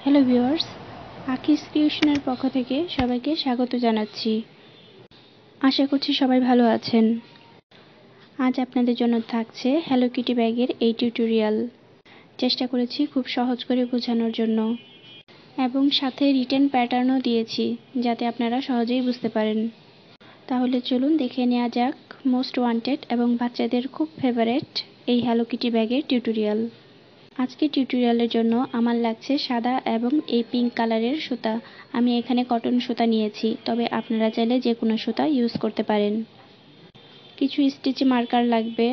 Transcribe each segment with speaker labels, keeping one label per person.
Speaker 1: Hello viewers, আকিস ক্রিয়েশনের পক্ষ থেকে সবাইকে স্বাগত জানাচ্ছি। আশা করছি সবাই ভালো আছেন। আজ আপনাদের জন্য থাকছে হ্যালো কিটি ব্যাগের এই টিউটোরিয়াল। চেষ্টা করেছি খুব সহজ করে বোঝানোর জন্য এবং সাথে রিটেন প্যাটার্নও দিয়েছি যাতে আপনারা সহজেই বুঝতে পারেন। তাহলে চলুন দেখে নেওয়া যাক মোস্ট ওয়ান্টেড এবং বাচ্চাদের খুব ফেভারিট এই হ্যালো কিটি ব্যাগের টিউটোরিয়াল। আজকে টিউটোরিয়ালের জন্য আমার লাগছে সাদা এবং এই পিঙ্ক কালারের সুতা। আমি এখানে কটন সুতা নিয়েছি, তবে আপনারা চাইলে যে কোনো সুতা ইউজ করতে পারেন। কিছু স্টিচ মার্কার লাগবে।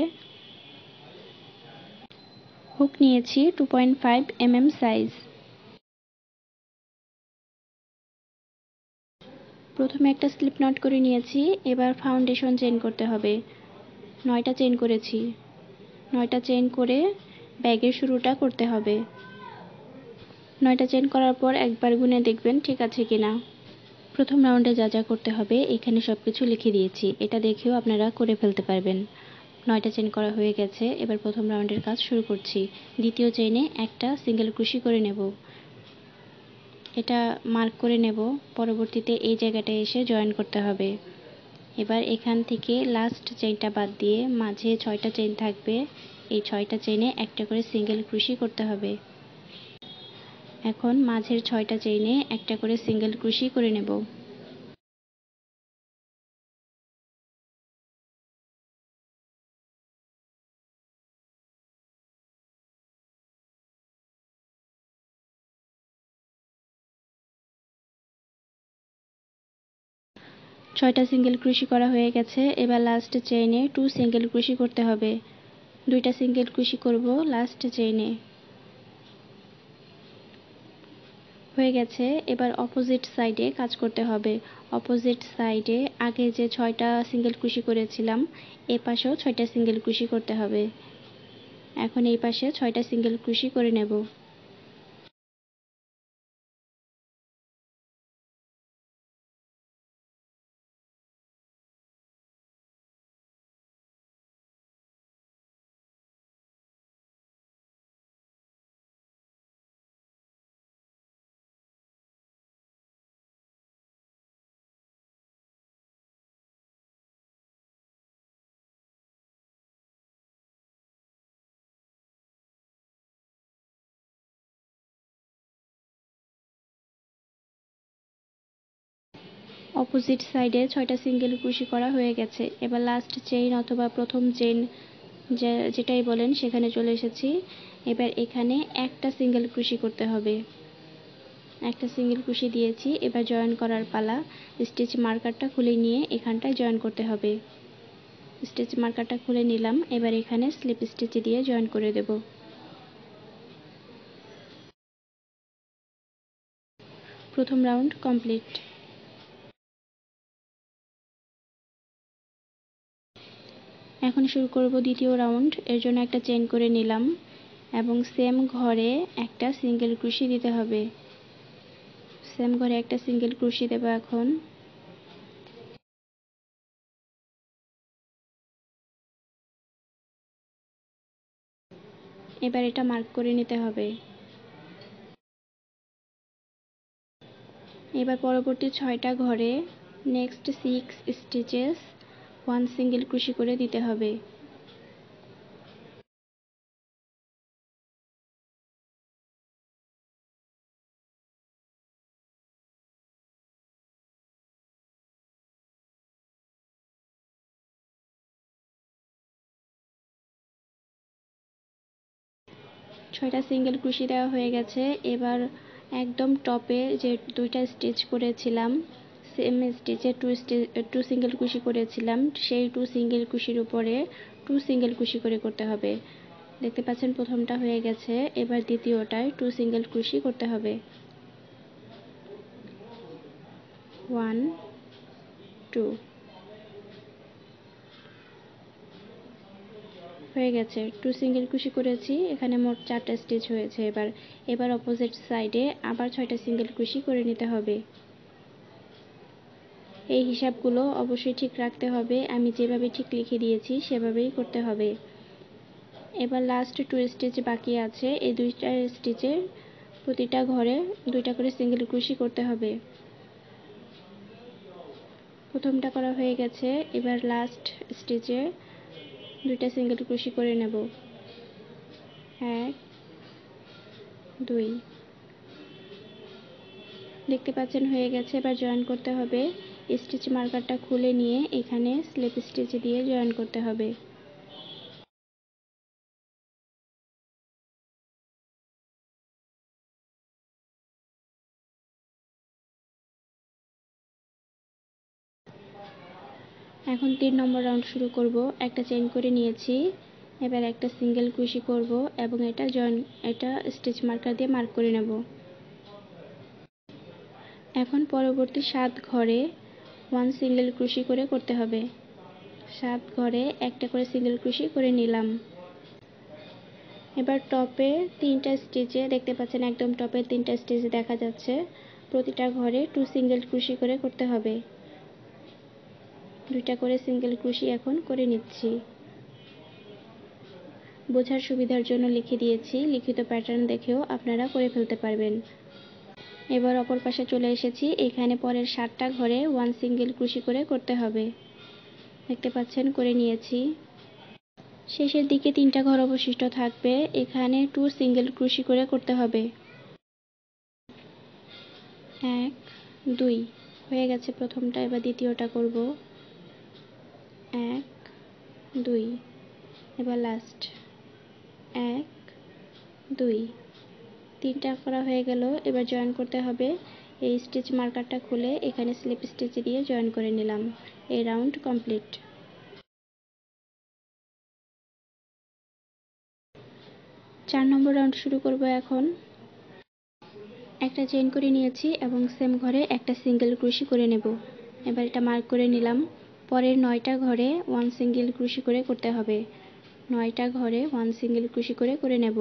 Speaker 1: হুক নিয়েছি 2.5 mm সাইজ। প্রথমে একটা স্লিপ নট করে নিয়েছি। এবার ফাউন্ডেশন চেইন করতে হবে। 9টা চেইন করেছি। 9টা চেইন করে ব্যাগের শুরুটা করতে হবে। 9টা চেইন করার পর একবার গুনে দেখবেন ঠিক আছে কিনা। প্রথম রাউন্ডে যা যা করতে হবে এখানে সবকিছু লিখে দিয়েছি, এটা দেখেও আপনারা করে ফেলতে পারবেন। 9টা চেইন করা হয়ে গেছে। এবার প্রথম রাউন্ডের কাজ শুরু করছি। দ্বিতীয় চেইনে একটা সিঙ্গেল ক্রোশি করে নেব। এটা মার্ক করে নেব, পরবর্তীতে এই জায়গাটায় এসে জয়েন করতে হবে। এবার এখান থেকে লাস্ট চেইনটা বাদ দিয়ে মাঝে 6টা চেইন থাকবে। এই 6টা চেইনে একটা করে সিঙ্গেল ক্রোশি করতে হবে। এখন মাঝের 6টা চেইনে একটা করে সিঙ্গেল ক্রোশি করে নেব। ছয়টা সিঙ্গেল ক্রোশি করা হয়ে গেছে। এবার লাস্ট চেইনে 2 সিঙ্গেল ক্রোশি করতে হবে। 2টা সিঙ্গেল ক্রোশি করব লাস্ট চেইনে। হয়ে গেছে। এবার অপোজিট সাইডে কাজ করতে হবে। অপোজিট সাইডে আগে যে 6টা সিঙ্গেল ক্রোশি করেছিলাম এই পাশেও 6টা সিঙ্গেল ক্রোশি করতে হবে। এখন এই পাশে 6টা সিঙ্গেল ক্রোশি করে নেব। অপোজিট সাইডে 6টা সিঙ্গেল ক্রোশি করা হয়ে গেছে। এবার লাস্ট চেইন অথবা প্রথম চেইন যেটাই বলেন সেখানে চলে এসেছি। এবার এখানে একটা সিঙ্গেল ক্রোশি করতে হবে। একটা সিঙ্গেল ক্রোশি দিয়েছি। এবার জয়েন করার পালা। স্টিচ মার্কারটা খুলে নিয়ে এখানটায় জয়েন করতে হবে। স্টিচ মার্কারটা খুলে নিলাম। এবার এখানে স্লিপ স্টিচ দিয়ে জয়েন করে দেব। প্রথম রাউন্ড কমপ্লিট। এখন শুরু করব দ্বিতীয় রাউন্ড। এর জন্য একটা চেইন করে নিলাম এবং সেম ঘরে একটা সিঙ্গেল ক্রোশি দিতে হবে। সেম ঘরে একটা সিঙ্গেল ক্রোশি দেব। এখন এবার এটা মার্ক করে নিতে হবে। এবার পরবর্তী 6টা ঘরে নেক্সট 6 স্টিচেস 1 সিঙ্গেল ক্রোশি করে দিতে হবে। ছয়টা সিঙ্গেল ক্রোশি দেওয়া হয়ে গেছে। এবার একদম টপে যে 2টা স্টিচ করেছিলাম সেম স্টিচে 2 সিঙ্গেল ক্রোশি করেছিলাম, সেই 2 সিঙ্গেল ক্রোশির উপরে 2 সিঙ্গেল ক্রোশি করে করতে হবে। দেখতে পাচ্ছেন প্রথমটা হয়ে গেছে। এবার দ্বিতীয়টায় 2 সিঙ্গেল ক্রোশি করতে হবে। 1 2 হয়ে গেছে। 2 সিঙ্গেল ক্রোশি করেছি। এখানে মোট 4টা স্টিচ হয়েছে। এবার অপোজিট সাইডে আবার 6টা সিঙ্গেল ক্রোশি করে নিতে হবে। এই হিসাবগুলো অবশ্যই ঠিক রাখতে হবে। আমি যেভাবে ঠিক লিখে দিয়েছি সেভাবেই করতে হবে। এবার লাস্ট 2 স্টিচ বাকি আছে। এই 2টা স্টিচে প্রতিটা ঘরে 2টা করে সিঙ্গেল ক্রোশি করতে হবে। প্রথমটা করা হয়ে গেছে, এবার লাস্ট স্টিচে 2টা সিঙ্গেল ক্রোশি করে নেব। 1 2 দেখতে পাচ্ছেন হয়ে গেছে। এবার জয়েন করতে হবে। স্টিচ মার্কারটা খুলে নিয়ে এখানে স্লিপ স্টিচ দিয়ে জয়েন করতে হবে। এখন 3 নম্বর রাউন্ড শুরু করব। একটা চেইন করে নিয়েছি, এবার একটা সিঙ্গেল ক্রোশি করব এবং এটা স্টিচ মার্কার দিয়ে মার্ক করে নেব। এখন পরবর্তী 7 ঘরে 1 সিঙ্গেল ক্রোশি করে করতে হবে। 7 ঘরে একটা করে সিঙ্গেল ক্রোশি করে নিলাম। এবার টপে 3টা স্টিচে দেখতে পাচ্ছেন, একদম টপে 3টা স্টিচে দেখা যাচ্ছে, প্রতিটা ঘরে 2 সিঙ্গেল ক্রোশি করে করতে হবে। 2টা করে সিঙ্গেল ক্রোশি এখন করে নিচ্ছি। বোঝার সুবিধার জন্য লিখে দিয়েছি, লিখিত প্যাটার্ন দেখেও আপনারা করে ফেলতে পারবেন। এবার অপর পাশে চলে এসেছি, এখানে পরের 7টা ঘরে 1 সিঙ্গেল ক্রোশি করে করতে হবে। দেখতে পাচ্ছেন করে নিয়েছি। শেষের দিকে 3টা ঘর অবশিষ্ট থাকবে, এখানে 2 সিঙ্গেল ক্রোশি করে করতে হবে। 1 2 হয়ে গেছে প্রথমটা, এবার দ্বিতীয়টা করব। 1 2 এবার লাস্ট 1 2 3টা করা হয়ে গেল। এবার জয়েন করতে হবে। এই স্টিচ মার্কারটা খুলে এখানে স্লিপ স্টিচ দিয়ে জয়েন করে নিলাম। এই রাউন্ড কমপ্লিট। 4 নম্বর রাউন্ড শুরু করব। এখন একটা চেইন করে নিয়েছি এবং সেম ঘরে একটা সিঙ্গেল ক্রোশি করে নেব। এবার এটা মার্ক করে নিলাম। পরের 9টা ঘরে 1 সিঙ্গেল ক্রোশি করে করতে হবে। 9টা ঘরে 1 সিঙ্গেল ক্রোশি করে নেব।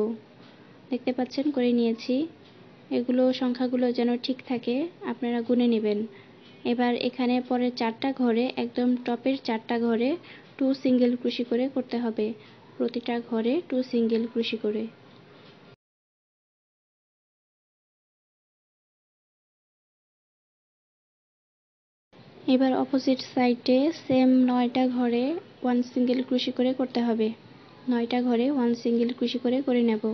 Speaker 1: দেখতে পাচ্ছেন করে নিয়েছি। এগুলো সংখ্যাগুলো যেন ঠিক থাকে আপনারা গুনে নেবেন। এবার এখানে পরের 4টা ঘরে, একদম টপের 4টা ঘরে 2 সিঙ্গেল ক্রোশি করে করতে হবে। প্রতিটা ঘরে 2 সিঙ্গেল ক্রোশি করে। এবার অপোজিট সাইডে সেম 9টা ঘরে 1 সিঙ্গেল ক্রোশি করে করতে হবে। 9টা ঘরে 1 সিঙ্গেল ক্রোশি করে নেব।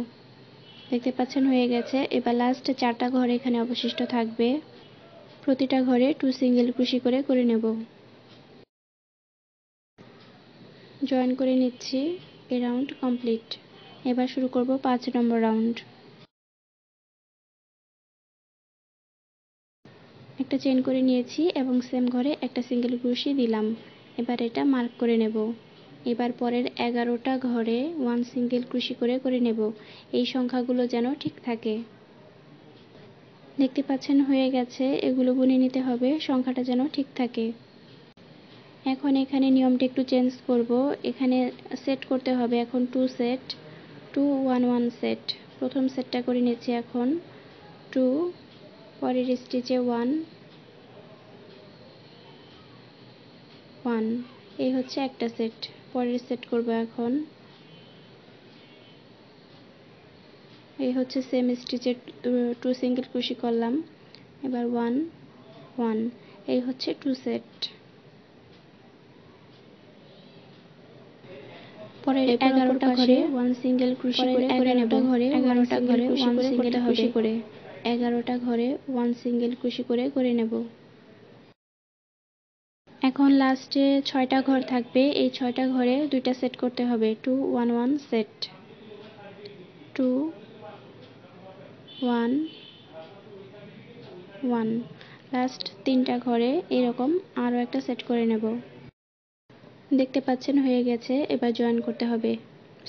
Speaker 1: দেখতে পাচ্ছেন হয়ে গেছে। এবার লাস্ট 4টা ঘর এখানে অবশিষ্ট থাকবে, প্রতিটা ঘরে 2 সিঙ্গেল ক্রোশি করে নেব। জয়েন করে নিচ্ছি। এই রাউন্ড কমপ্লিট। এবার শুরু করব 5 নম্বর রাউন্ড। একটা চেইন করে নিয়েছি এবং সেম ঘরে একটা সিঙ্গেল ক্রোশি দিলাম। এবার এটা মার্ক করে নেব। এবার পরের 11টা ঘরে 1 সিঙ্গেল ক্রোশি করে নেব। এই সংখ্যাগুলো যেন ঠিক থাকে। দেখতে পাচ্ছেন হয়ে গেছে। এগুলো গুনে নিতে হবে, সংখ্যাটা যেন ঠিক থাকে। এখন এখানে নিয়মটা একটু চেঞ্জ করব। এখানে সেট করতে হবে এখন 2 সেট, 2 1 1 সেট। প্রথম সেটটা করে নিচ্ছি এখন 2, পরের স্টিচে 1 1, এই হচ্ছে একটা সেট। পরের সেট করব এখন। এই হচ্ছে সেম স্টিচে 2 সিঙ্গেল ক্রোশি করলাম। এবার 1 1, এই হচ্ছে 2 সেট। পরের 11টা ঘরে 1 সিঙ্গেল ক্রোশি করে নেব। 11টা ঘরে 1 সিঙ্গেল ক্রোশি করে 11টা ঘরে 1 সিঙ্গেল ক্রোশি করে নেব। এখন লাস্টে 6টা ঘর থাকবে, এই 6টা ঘরে 2টা সেট করতে হবে। 2 1 1 সেট, 2 1 1। লাস্ট 3টা ঘরে এরকম আরও একটা সেট করে নেব। দেখতে পাচ্ছেন হয়ে গেছে। এবার জয়েন করতে হবে।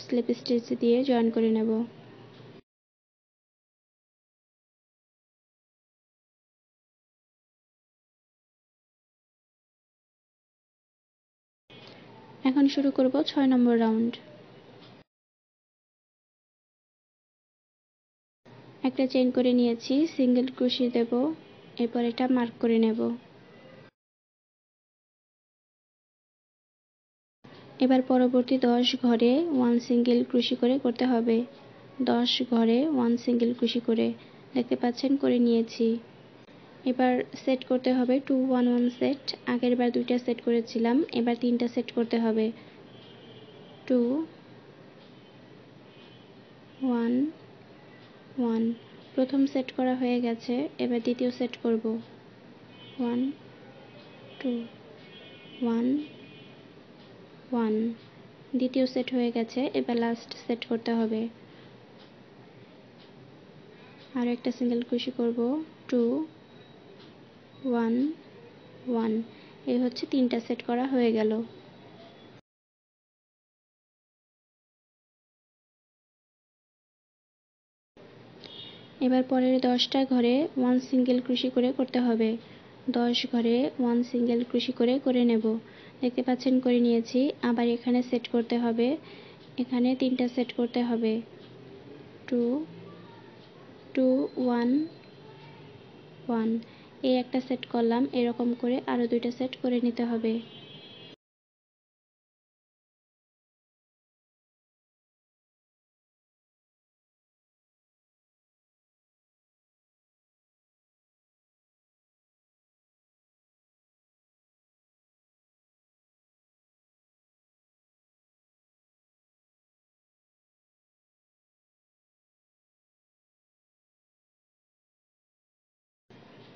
Speaker 1: স্লিপ স্টিচ দিয়ে জয়েন করে নেব। এখন শুরু করব 6 নম্বর রাউন্ড। একটা চেইন করে নিয়েছি, সিঙ্গেল ক্রোশি দেব। এরপর এটা মার্ক করে নেব। এবার পরবর্তী 10 ঘরে 1 সিঙ্গেল ক্রোশি করতে হবে। 10 ঘরে 1 সিঙ্গেল ক্রোশি করে দেখতে পাচ্ছেন করে নিয়েছি। এবার সেট করতে হবে 2 1 1 সেট। আগের বার 2টা সেট করেছিলাম, এবার 3টা সেট করতে হবে। 2 1 1 প্রথম সেট করা হয়ে গেছে, এবার দ্বিতীয় সেট করব। 1 2 1 1 দ্বিতীয় সেট হয়ে গেছে, এবার লাস্ট সেট করতে হবে। আর একটা সিঙ্গেল ক্রোশে করব। 2 1 1 এই হচ্ছে 3টা সেট করা হয়ে গেল। এবার পরের 10টা ঘরে 1 সিঙ্গেল ক্রোশে করে করতে হবে। 10 ঘরে 1 সিঙ্গেল ক্রোশে করে নেব। দেখতে পাচ্ছেন করে নিয়েছি। আবার এখানে সেট করতে হবে, এখানে 3টা সেট করতে হবে। 2 2 1 1 এই একটা সেট করলাম, এরকম করে আরো 2টা সেট করে নিতে হবে।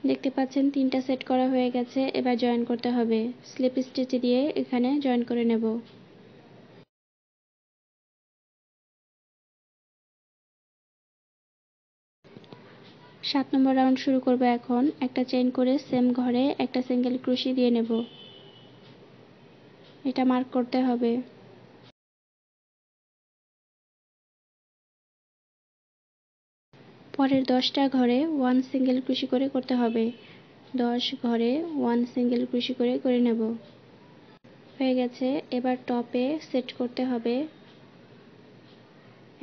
Speaker 1: দেখতে পাচ্ছেন 3টা সেট করা হয়ে গেছে। এবার জয়েন করতে হবে। স্লিপ স্টিচ দিয়ে এখানে জয়েন করে নেব। 7 নম্বর রাউন্ড শুরু করব। এখন একটা চেইন করে সেম ঘরে একটা সিঙ্গেল ক্রোশে দিয়ে নেব। এটা মার্ক করতে হবে। পরের 10টা ঘরে 1 সিঙ্গেল ক্রোশে করে করতে হবে। 10 ঘরে 1 সিঙ্গেল ক্রোশে করে নেব। হয়ে গেছে। এবার টপে সেট করতে হবে।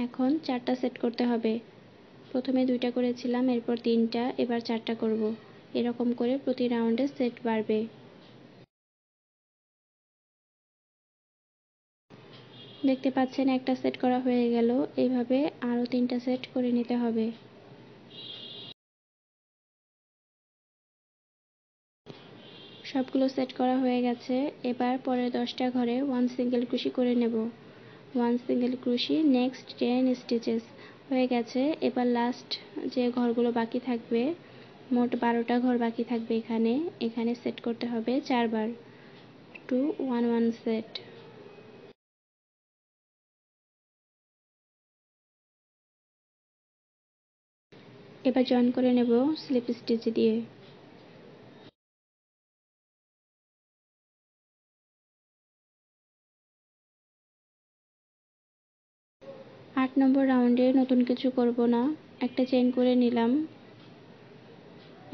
Speaker 1: এখন 4টা সেট করতে হবে। প্রথমে 2টা করেছিলাম, এরপর 3টা, এবার 4টা করব। এরকম করে প্রতি রাউন্ডে সেট বাড়বে। দেখতে পাচ্ছেন একটা সেট করা হয়ে গেল। এইভাবে আরো 3টা সেট করে নিতে হবে। সবগুলো সেট করা হয়ে গেছে। এবার পরের 10টা ঘরে 1 সিঙ্গেল ক্রোশে করে নেব। 1 সিঙ্গেল ক্রোশে নেক্সট 10 স্টিচেস হয়ে গেছে। এবার লাস্ট যে ঘরগুলো বাকি থাকবে, মোট 12টা ঘর বাকি থাকবে। এখানে সেট করতে হবে 4 বার। 2 1 1 সেট। এবার জয়েন করে নেব স্লিপ স্টিচ দিয়ে। 8 নম্বর রাউন্ডে নতুন কিছু করব না, একটা চেইন করে নিলাম।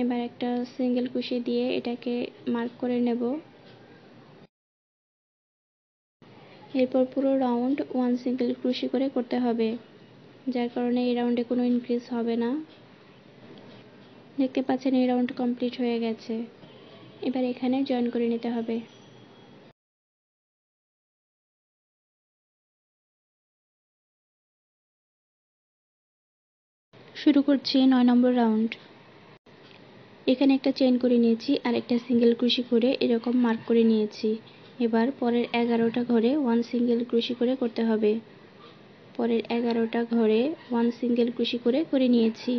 Speaker 1: এবার একটা সিঙ্গেল ক্রোশে দিয়ে এটাকে মার্ক করে নেব। এরপর পুরো রাউন্ড 1 সিঙ্গেল ক্রোশে করে করতে হবে, যার কারণে এই রাউন্ডে কোনো ইনক্রিজ হবে না। দেখতে পাচ্ছেন এই রাউন্ড কমপ্লিট হয়ে গেছে। এবার এখানে জয়েন করে নিতে হবে। শুরু করছি 9 নম্বর রাউন্ড। এখানে একটা চেইন করে নিয়েছি আর একটা সিঙ্গেল ক্রোশে করে এরকম মার্ক করে নিয়েছি। এবার পরের 11টা ঘরে 1 সিঙ্গেল ক্রোশে করে করতে হবে। পরের 11টা ঘরে 1 সিঙ্গেল ক্রোশে করে নিয়েছি।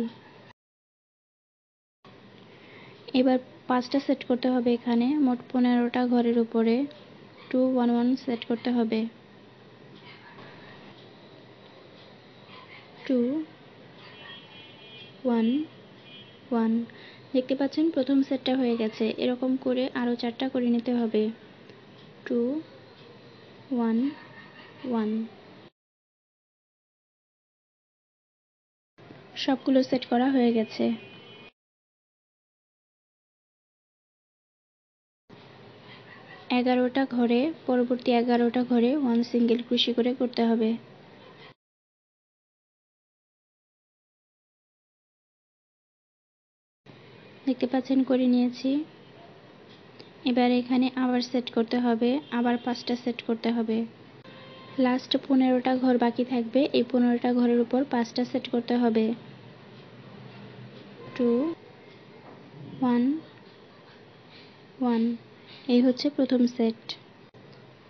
Speaker 1: এবার 5টা সেট করতে হবে। এখানে মোট 15টা ঘরের উপরে 2 1 1 সেট করতে হবে। 2 1 1 দেখতে পাচ্ছেন প্রথম সেটটা হয়ে গেছে। এরকম করে আরো 4টা করে নিতে হবে। 2 1 1 সবগুলো সেট করা হয়ে গেছে। 11টা ঘরে পরবর্তী 11টা ঘরে 1 সিঙ্গেল ক্রোশে করে করতে হবে। দেখতে পাচ্ছেন করে নিয়েছি। এবার এখানে আবার সেট করতে হবে, আবার 5টা সেট করতে হবে। লাস্ট 15টা ঘর বাকি থাকবে। এই 15টা ঘরের উপর 5টা সেট করতে হবে। 2 1 1। এই হচ্ছে প্রথম সেট।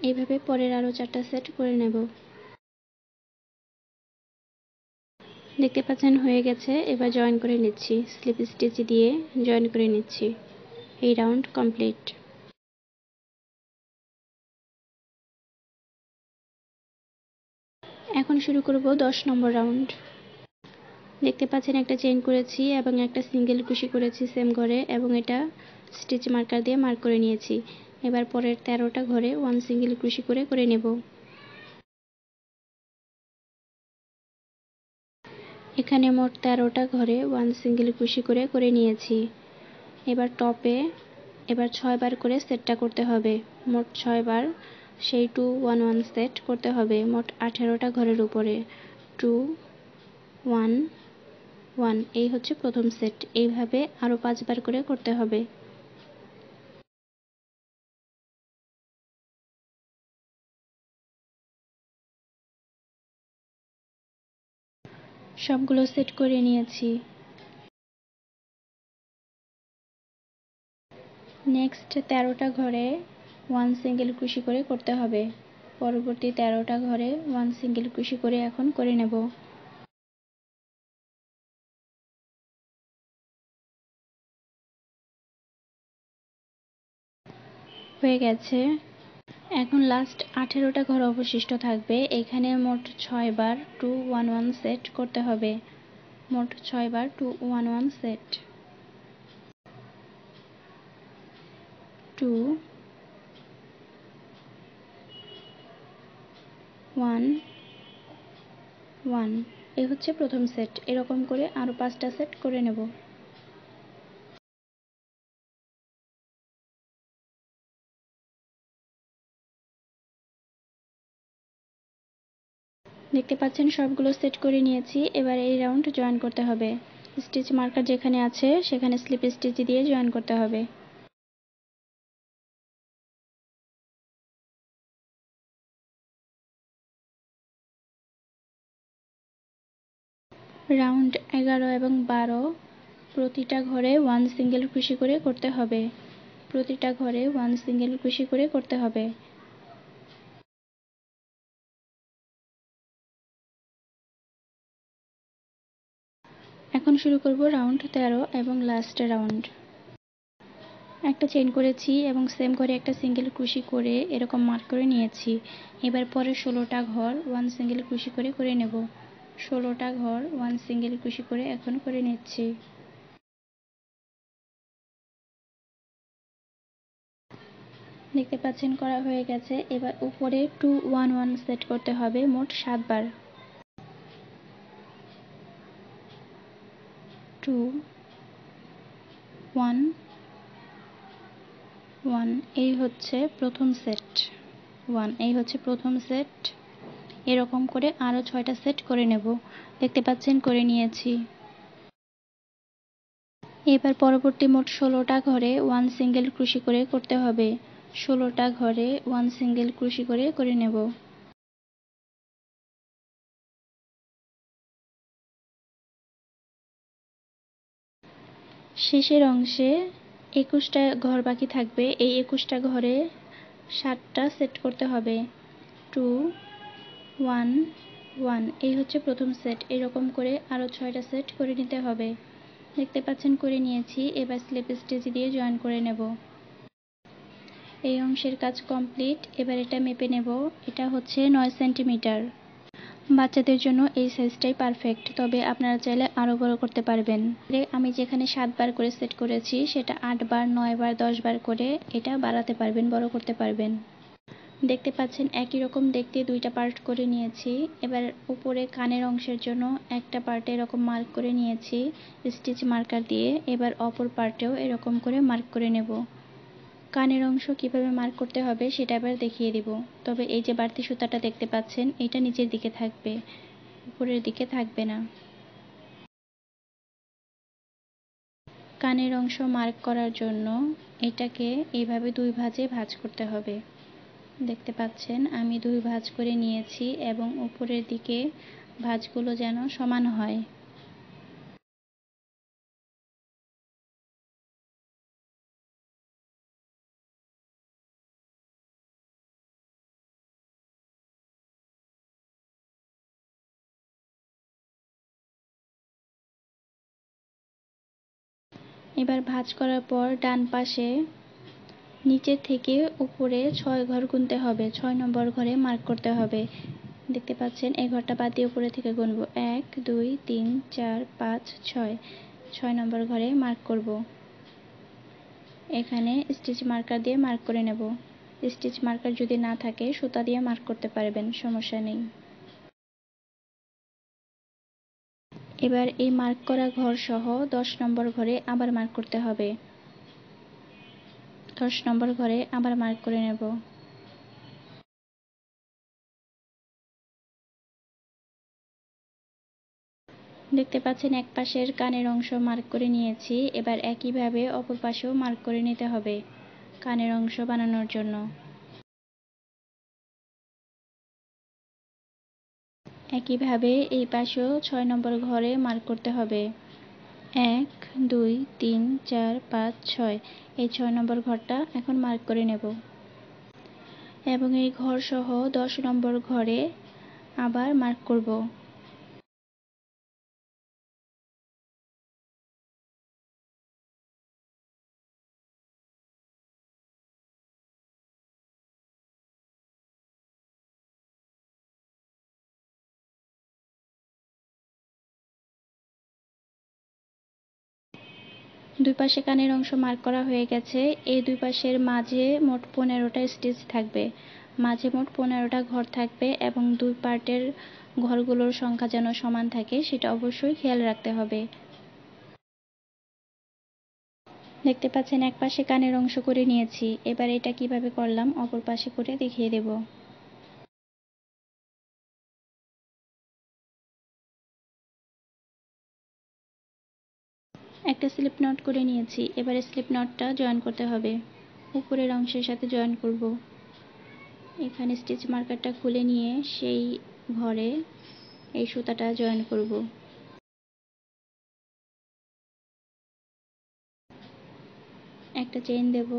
Speaker 1: এইভাবে পরের আরও 4টা সেট করে নেব। দেখতে পাচ্ছেন হয়ে গেছে। এবার জয়েন করে নিচ্ছি, স্লিপ স্টিচ দিয়ে জয়েন করে নিচ্ছি। এই রাউন্ড কমপ্লিট। এখন শুরু করব 10 নম্বর রাউন্ড। দেখতে পাচ্ছেন একটা চেইন করেছি এবং একটা সিঙ্গেল কুশি করেছি সেম ঘরে, এবং এটা স্টিচ মার্কার দিয়ে মার্ক করে নিয়েছি। এবার পরের 13টা ঘরে 1 সিঙ্গেল কুশি করে নেব। এখানে মোট 13টা ঘরে 1 সিঙ্গেল কুশি করে নিয়েছি। এবার টপে 6 বার করে সেটটা করতে হবে। মোট 6 বার সেই 2 1 1 সেট করতে হবে মোট 18টা ঘরের উপরে। 2 1 1। এই হচ্ছে প্রথম সেট। এইভাবে আরও 5 বার করে করতে হবে। সবগুলো সেট করে নিয়েছি। নেক্সট 13টা ঘরে 1 সিঙ্গেল কুশি করে করতে হবে। পরবর্তী 13টা ঘরে 1 সিঙ্গেল কুশি করে এখন করে নেব। হয়ে গেছে। এখন লাস্ট 18টা ঘর অবশিষ্ট থাকবে। এখানে মোট 6 বার 2 1 1 সেট করতে হবে। মোট 6 বার 2 1 1 সেট। 2 1 1। এই হচ্ছে প্রথম সেট। এরকম করে আরও 5টা সেট করে নেব। দেখতে পাচ্ছেন সবগুলো সেট করে নিয়েছি। এবার এই রাউন্ড জয়েন করতে হবে। স্টিচ মার্কার যেখানে আছে সেখানে স্লিপ স্টিচ দিয়ে জয়েন করতে হবে। রাউন্ড 11 এবং 12 প্রতিটা ঘরে 1 সিঙ্গেল কুশি করে করতে হবে। প্রতিটা ঘরে 1 সিঙ্গেল কুশি করে করতে হবে। এখন শুরু করব রাউন্ড 13 এবং লাস্ট রাউন্ড। একটা চেইন করেছি এবং সেম করে একটা সিঙ্গেল কুশি করে এরকম মার্ক করে নিয়েছি। এবার পরে 16টা ঘর 1 সিঙ্গেল কুশি করে নেব। 16টা ঘর 1 সিঙ্গেল কুশি করে এখন করে নিচ্ছি। দেখতে পাচ্ছেন করা হয়ে গেছে। এবার উপরে 2 1 1 সেট করতে হবে মোট 7 বার। 2 1 1। এই হচ্ছে প্রথম সেট। 1। এই হচ্ছে প্রথম সেট। এরকম করে আরও 6টা সেট করে নেব। দেখতে পাচ্ছেন করে নিয়েছি। এবার পরবর্তী মোট 16টা ঘরে 1 সিঙ্গেল কুশি করে করতে হবে। 16টা ঘরে 1 সিঙ্গেল কুশি করে নেব। শেষের অংশে 21টা ঘর বাকি থাকবে। এই 21টা ঘরে 7টা সেট করতে হবে। 2 1 1। এই হচ্ছে প্রথম সেট। এরকম করে আরও 6টা সেট করে নিতে হবে। দেখতে পাচ্ছেন করে নিয়েছি। এবার স্লিপ স্টিচ দিয়ে জয়েন করে নেব। এই অংশের কাজ কমপ্লিট। এবার এটা মেপে নেব। এটা হচ্ছে 9 সেন্টিমিটার। বাচ্চাদের জন্য এই সাইজটাই পারফেক্ট, তবে আপনারা চাইলে আরও বড় করতে পারবেন। আমি যেখানে 7 বার করে সেট করেছি সেটা 8 বার 9 বার 10 বার করে এটা বাড়াতে পারবেন, বড় করতে পারবেন। দেখতে পাচ্ছেন একই রকম দেখতে 2টা পার্ট করে নিয়েছি। এবার উপরে কানের অংশের জন্য একটা পার্টে এরকম মার্ক করে নিয়েছি স্টিচ মার্কার দিয়ে। এবার অপর পার্টেও এরকম করে মার্ক করে নেব। কানের অংশ কিভাবে মার্ক করতে হবে সেটা এবার দেখিয়ে দিব। তবে এই যে বাড়তি সুতাটা দেখতে পাচ্ছেন এটা নিচের দিকে থাকবে, উপরের দিকে থাকবে না। কানের অংশ মার্ক করার জন্য এটাকে এইভাবে 2 ভাঁজে ভাঁজ করতে হবে। দেখতে পাচ্ছেন আমি 2 ভাঁজ করে নিয়েছি এবং উপরের দিকে ভাঁজগুলো যেন সমান হয়। এবার ভাঁজ করার পর ডান পাশে নিচের থেকে উপরে 6 ঘর গুনতে হবে, 6 নম্বর ঘরে মার্ক করতে হবে। দেখতে পাচ্ছেন এই ঘরটা বাদ দিয়ে উপরে থেকে গুনবো 1 2 3 4 5 6, 6 নম্বর ঘরে মার্ক করব। এখানে স্টিচ মার্কার দিয়ে মার্ক করে নেব। স্টিচ মার্কার যদি না থাকে সুতা দিয়ে মার্ক করতে পারবেন, সমস্যা নেই। এবার এই মার্ক করা ঘর সহ 10 নম্বর ঘরে আবার মার্ক করতে হবে। 10 নম্বর ঘরে আবার মার্ক করে নেব। দেখতে পাচ্ছেন এক পাশের কানের অংশ মার্ক করে নিয়েছি। এবার একইভাবে অপর পাশেও মার্ক করে নিতে হবে কানের অংশ বানানোর জন্য। একইভাবে এই পাশেও 6 নম্বর ঘরে মার্ক করতে হবে। 1 2 3 4 5 6, এই 6 নম্বর ঘরটা এখন মার্ক করে নেব এবং এই ঘর সহ 10 নম্বর ঘরে আবার মার্ক করব। দুই পাশে কানের অংশ মার্ক করা হয়ে গেছে। এই দুই পাশের মাঝে মোট 15টা স্টিচ থাকবে, মাঝে মোট 15টা ঘর থাকবে এবং দুই পার্টের ঘরগুলোর সংখ্যা যেন সমান থাকে সেটা অবশ্যই খেয়াল রাখতে হবে। দেখতে পাচ্ছেন এক পাশে কানের অংশ করে নিয়েছি। এবার এটা কিভাবে করলাম অপর পাশে করে দেখিয়ে দেব। একটা স্লিপ নট করে নিয়েছি। এবারে স্লিপ নটটা জয়েন করতে হবে, উপরের অংশের সাথে জয়েন করব। এখানে স্টিচ মার্কারটা খুলে নিয়ে সেই ঘরে এই সুতাটা জয়েন করব। একটা চেইন দেব।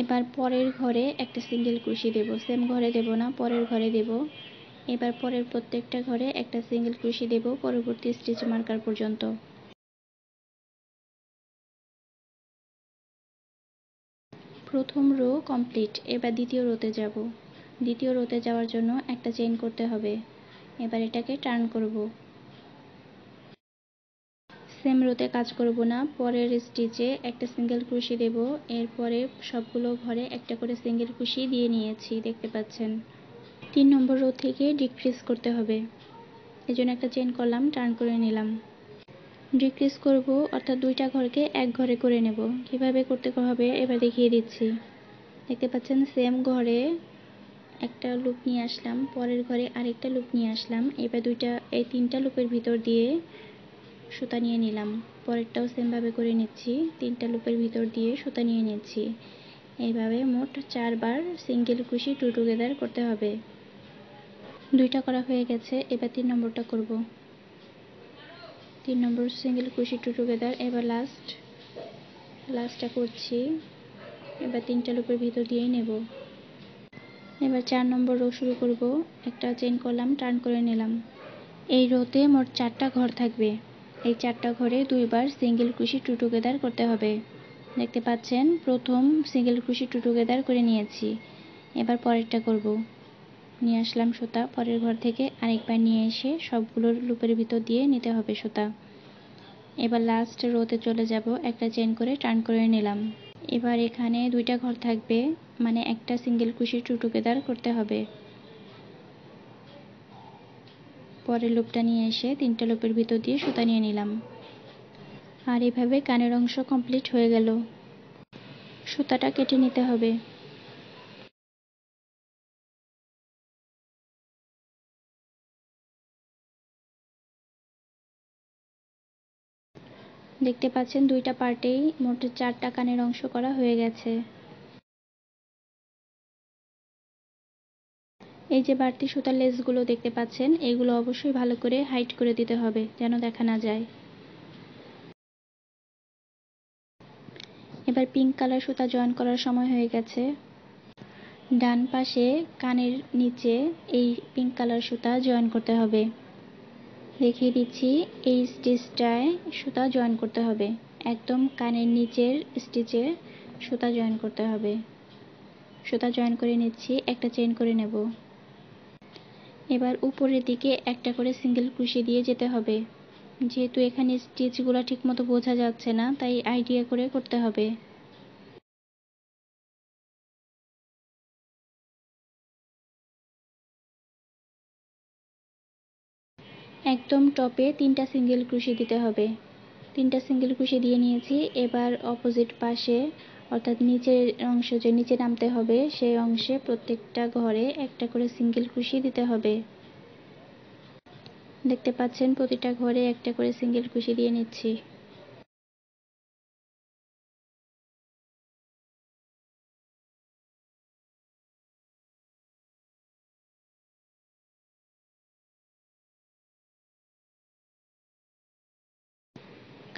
Speaker 1: এবার পরের ঘরে একটা সিঙ্গেল ক্রোশি দেব, সেম ঘরে দেব না, পরের ঘরে দেব। এবার পরের প্রত্যেকটা ঘরে একটা সিঙ্গেল ক্রোশি দেব পরবর্তী স্টিচ মার্কার পর্যন্ত। প্রথম রো কমপ্লিট। এবার দ্বিতীয় রোতে যাব। দ্বিতীয় রোতে যাওয়ার জন্য একটা চেইন করতে হবে। এবার এটাকে টার্ন করব। সেম রোতে কাজ করব না, পরের স্টিচে একটা সিঙ্গেল ক্রোশি দেব। এরপরে সবগুলো ঘরে একটা করে সিঙ্গেল ক্রোশি দিয়ে নিয়েছি, দেখতে পাচ্ছেন। 3 নম্বর রো থেকে ডিক্রিজ করতে হবে, এজন্য একটা চেইন করলাম, টার্ন করে নিলাম। ডিক্রিজ করব অর্থাৎ দুইটা ঘরকে এক ঘরে করে নেব। কিভাবে করতে হবে এবার দেখিয়ে দিচ্ছি। দেখতে পাচ্ছেন সেম ঘরে একটা লুপ নিয়ে আসলাম, পরের ঘরে আরেকটা লুপ নিয়ে আসলাম। এবার এই তিনটা লুপের ভিতর দিয়ে সুতা নিয়ে নিলাম। পরেরটাও সেমভাবে করে নিচ্ছি, তিনটা লুপের ভিতর দিয়ে সুতা নিয়ে নিচ্ছি। এইভাবে মোট 4 বার সিঙ্গেল ক্রোশি টু টুগেদার করতে হবে। দুইটা করা হয়ে গেছে, এবার 3 নম্বরটা করব। 3 নম্বর সিঙ্গেল ক্রোশি টু টুগেদার। এবার লাস্টটা করছি। এবার তিনটা লুপের ভিতর দিয়েই নেব। এবার 4 নম্বর রো শুরু করব। একটা চেইন করলাম, টার্ন করে নিলাম। এই রোতে মোট 4টা ঘর থাকবে। এই 4টা ঘরে দুইবার সিঙ্গেল ক্রোশি টু টুগেদার করতে হবে। দেখতে পাচ্ছেন প্রথম সিঙ্গেল ক্রোশি টু টুগেদার করে নিয়েছি। এবার পরেরটা করব। নিয়ে আসলাম সুতা, পরের ঘর থেকে আরেকবার নিয়ে এসে সবগুলোর লুপের ভিতর দিয়ে নিতে হবে সুতা। এবার লাস্ট রোতে চলে যাব, একটা চেইন করে টার্ন করে নিলাম। এবার এখানে দুইটা ঘর থাকবে, মানে একটা সিঙ্গেল ক্রোশি টু টুগেদার করতে হবে। পরের লুপটা নিয়ে এসে তিনটা লুপের ভিতর দিয়ে সুতা নিয়ে নিলাম। আর এভাবে কানের অংশ কমপ্লিট হয়ে গেল। সুতাটা কেটে নিতে হবে। দেখতে পাচ্ছেন দুইটা পার্টেই মোট 4টা কানের অংশ করা হয়ে গেছে। এই যে বাড়তি সুতার লেসগুলো দেখতে পাচ্ছেন, এগুলো অবশ্যই ভালো করে হাইড করে দিতে হবে যেন দেখা না যায়। এবার পিঙ্ক কালার সুতা জয়েন করার সময় হয়ে গেছে। ডান পাশে কানের নিচে এই পিঙ্ক কালার সুতা জয়েন করতে হবে। দেখিয়ে দিচ্ছি, এই স্টিচটায় সুতা জয়েন করতে হবে, একদম কানের নিচের স্টিচে সুতা জয়েন করতে হবে। সুতা জয়েন করে নিচ্ছি, একটা চেইন করে নেব। এবার উপরের দিকে একটা করে সিঙ্গেল ক্রোশে দিয়ে যেতে হবে। যেহেতু এখানে স্টিচগুলো ঠিকমতো বোঝা যাচ্ছে না, তাই আইডিয়া করে করতে হবে। একদম টপে 3টা সিঙ্গেল ক্রোশে দিতে হবে। 3টা সিঙ্গেল ক্রোশে দিয়ে নিয়েছি। এবার অপোজিট পাশে অর্থাৎ নিচের অংশ যে নিচে নামতে হবে সেই অংশে প্রত্যেকটা ঘরে একটা করে সিঙ্গেল ক্রোশে দিতে হবে। দেখতে পাচ্ছেন প্রতিটা ঘরে একটা করে সিঙ্গেল ক্রোশে দিয়ে নিচ্ছি।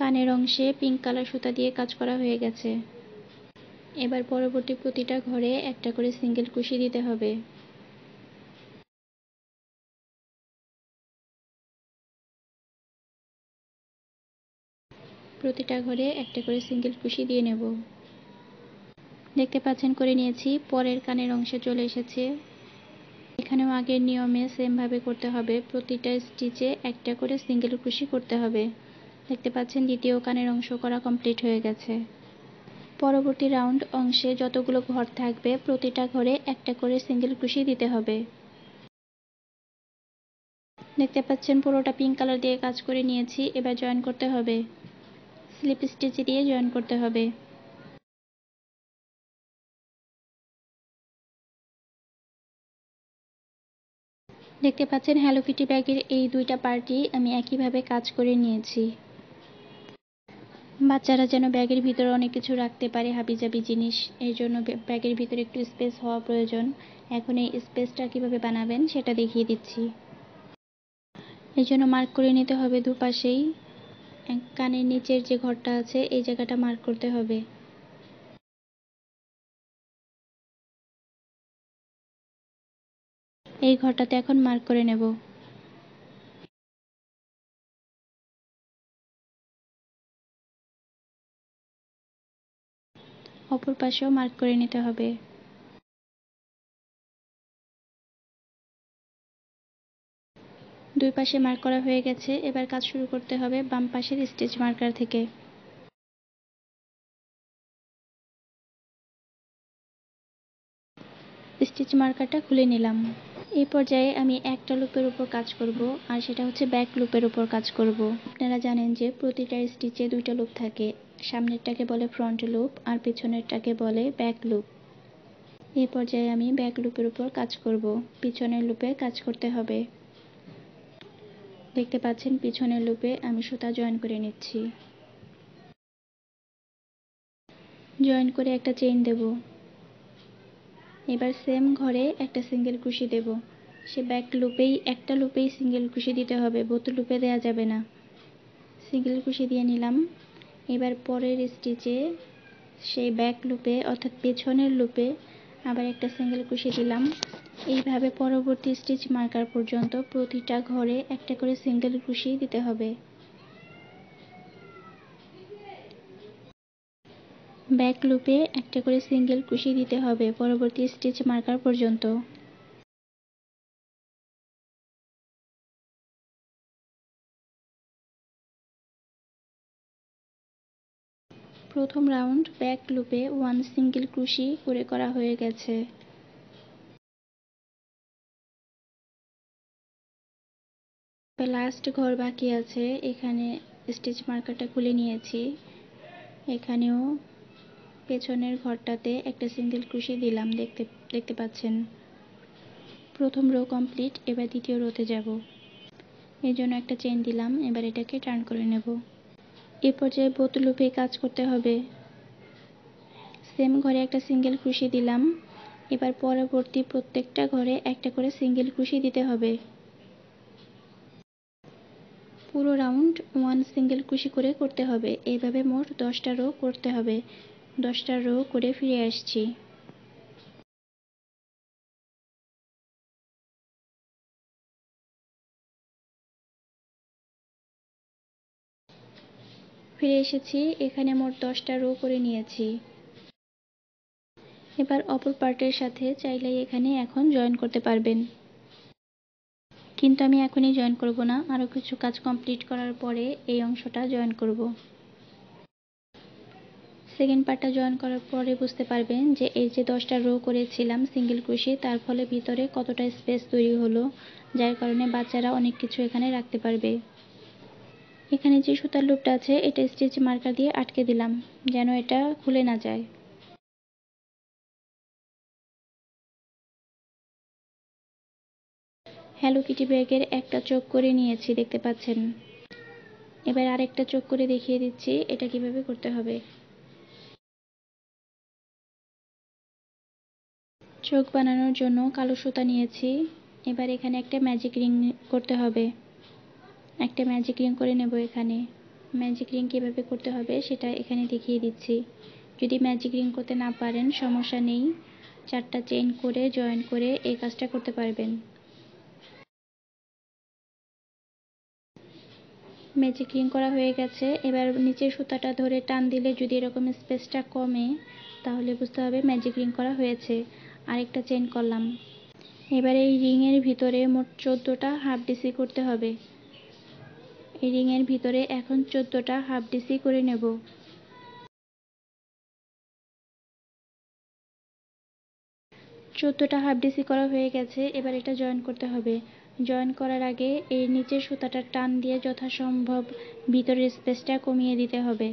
Speaker 1: কানের অংশে পিঙ্ক কালার সুতা দিয়ে কাজ করা হয়ে গেছে। এবার পরবর্তী প্রতিটা ঘরে একটা করে সিঙ্গেল ক্রোশে দিতে হবে। প্রতিটা ঘরে একটা করে সিঙ্গেল ক্রোশে দিয়ে নেব। দেখতে পাচ্ছেন করে নিয়েছি। পরের কানের অংশে চলে এসেছে। এখানেও আগের নিয়মে সেম ভাবে করতে হবে, প্রতিটা স্টিচে একটা করে সিঙ্গেল ক্রোশে করতে হবে। দেখতে পাচ্ছেন দ্বিতীয় কানের অংশ করা কমপ্লিট হয়ে গেছে। পরবর্তী রাউন্ড অংশে যতগুলো ঘর থাকবে প্রতিটা ঘরে একটা করে সিঙ্গেল ক্রোশে দিতে হবে। দেখতে পাচ্ছেন পুরোটা পিঙ্ক কালার দিয়ে কাজ করে নিয়েছি। এবার জয়েন করতে হবে, স্লিপ স্টিচ দিয়ে জয়েন করতে হবে। দেখতে পাচ্ছেন হ্যালো কিটি ব্যাগের এই দুইটা পার্টই আমি একইভাবে কাজ করে নিয়েছি। বাচ্চারা যেন ব্যাগের ভিতরে অনেক কিছু রাখতে পারে, হাবিজাবি জিনিস, এই জন্য ব্যাগের ভিতরে একটু স্পেস হওয়া প্রয়োজন। এখন এই স্পেসটা কিভাবে বানাবেন সেটা দেখিয়ে দিচ্ছি। এই জন্য মার্ক করে নিতে হবে দুপাশেই। কানের নিচের যে ঘরটা আছে এই জায়গাটা মার্ক করতে হবে। এই ঘরটাতে এখন মার্ক করে নেব। অপর পাশেও মার্ক করে নিতে হবে। দুই পাশে মার্ক করা হয়ে গেছে। এবার কাজ শুরু করতে হবে বাম পাশের স্টিচ মার্কার থেকে। স্টিচ মার্কারটা খুলে নিলাম। এই পর্যায়ে আমি একটা লুপের উপর কাজ করব, আর সেটা হচ্ছে ব্যাক লুপের উপর কাজ করব। আপনারা জানেন যে প্রতিটা স্টিচে দুইটা লুপ থাকে, সামনেরটাকে বলে ফ্রন্ট লুপ আর পিছনেরটাকে বলে ব্যাক লুপ। এই পর্যায়ে আমি ব্যাক লুপের উপর কাজ করব, পিছনের লুপে কাজ করতে হবে। দেখতে পাচ্ছেন পিছনের লুপে আমি সুতা জয়েন করে নিচ্ছি। জয়েন করে একটা চেইন দেব। এবার সেম ঘরে একটা সিঙ্গেল ক্রোশে দেব। সে ব্যাক লুপেই একটা লুপেই সিঙ্গেল ক্রোশে দিতে হবে, বোথ লুপে দেওয়া যাবে না। সিঙ্গেল ক্রোশে দিয়ে নিলাম। এবার পরের স্টিচে সেই ব্যাক লুপে অর্থাৎ পেছনের লুপে আবার একটা সিঙ্গেল ক্রোশে দিলাম। এইভাবে পরবর্তী স্টিচ মার্কার পর্যন্ত প্রতিটা ঘরে একটা করে সিঙ্গেল ক্রোশে দিতে হবে। ব্যাক লুপে একটা করে সিঙ্গেল ক্রোশে দিতে হবে পরবর্তী স্টিচ মার্কার পর্যন্ত। প্রথম রাউন্ড ব্যাক লুপে 1 সিঙ্গেল ক্রোশে করে করা হয়ে গেছে। লাস্ট ঘর বাকি আছে, এখানে স্টিচ মার্কারটা খুলে নিয়েছি। এখানেও পেছনের ঘরটাতে একটা সিঙ্গেল ক্রোশে দিলাম। দেখতে পাচ্ছেন প্রথম রো কমপ্লিট। এবার দ্বিতীয় রোতে যাব, এই জন্য একটা চেইন দিলাম। এবার এটাকে টার্ন করে নেব। এ পর্যায়ে বোথ লুপে কাজ করতে হবে। সেম ঘরে একটা সিঙ্গেল ক্রোশে দিলাম। এবার পরবর্তী প্রত্যেকটা ঘরে একটা করে সিঙ্গেল ক্রোশে দিতে হবে। পুরো রাউন্ড 1 সিঙ্গেল ক্রোশে করে করতে হবে। এইভাবে মোট 10টা রো করতে হবে। 10টা রো করে ফিরে আসছি। ফিরে এসেছি। এখানে মোট 10টা রো করে নিয়েছি। এবার অপর পার্টের সাথে চাইলেই এখানে এখন জয়েন করতে পারবেন, কিন্তু আমি এখনই জয়েন করব না, আরও কিছু কাজ কমপ্লিট করার পরে এই অংশটা জয়েন করব। সেকেন্ড পার্টটা জয়েন করার পরে বুঝতে পারবেন যে এই যে 10টা রো করেছিলাম সিঙ্গেল ক্রোশে, তার ফলে ভিতরে কতটা স্পেস তৈরি হলো, যার কারণে বাচ্চারা অনেক কিছু এখানে রাখতে পারবে। এখানে যে সুতার লুপটা আছে এটা স্টিচ মার্কার দিয়ে আটকে দিলাম যেন এটা খুলে না যায়। হ্যালো কিটি ব্যাগের একটা চোখ করে নিয়েছি, দেখতে পাচ্ছেন। এবার আরেকটা চোখ করে দেখিয়ে দিচ্ছি এটা কিভাবে করতে হবে। চোখ বানানোর জন্য কালো সুতা নিয়েছি। এবার এখানে একটা ম্যাজিক রিং করতে হবে, একটা ম্যাজিক রিং করে নেব। এখানে ম্যাজিক রিং কীভাবে করতে হবে সেটা এখানে দেখিয়ে দিচ্ছি। যদি ম্যাজিক রিং করতে না পারেন সমস্যা নেই, 4টা চেইন করে জয়েন করে এই কাজটা করতে পারবেন। ম্যাজিক রিং করা হয়ে গেছে। এবার নিচের সুতাটা ধরে টান দিলে যদি এরকম স্পেসটা কমে তাহলে বুঝতে হবে ম্যাজিক রিং করা হয়েছে। আরেকটা চেইন করলাম। এবার এই রিংয়ের ভিতরে মোট 14টা হাফ ডিসি করতে হবে। এই রিংয়ের ভিতরে এখন 14টা হাফ ডিসি করে নেব। 14টা হাফ ডিসি করা হয়ে গেছে। এবার এটা জয়েন করতে হবে। জয়েন করার আগে এই নিচের সুতাটা টান দিয়ে যথাসম্ভব ভিতরের স্পেসটা কমিয়ে দিতে হবে।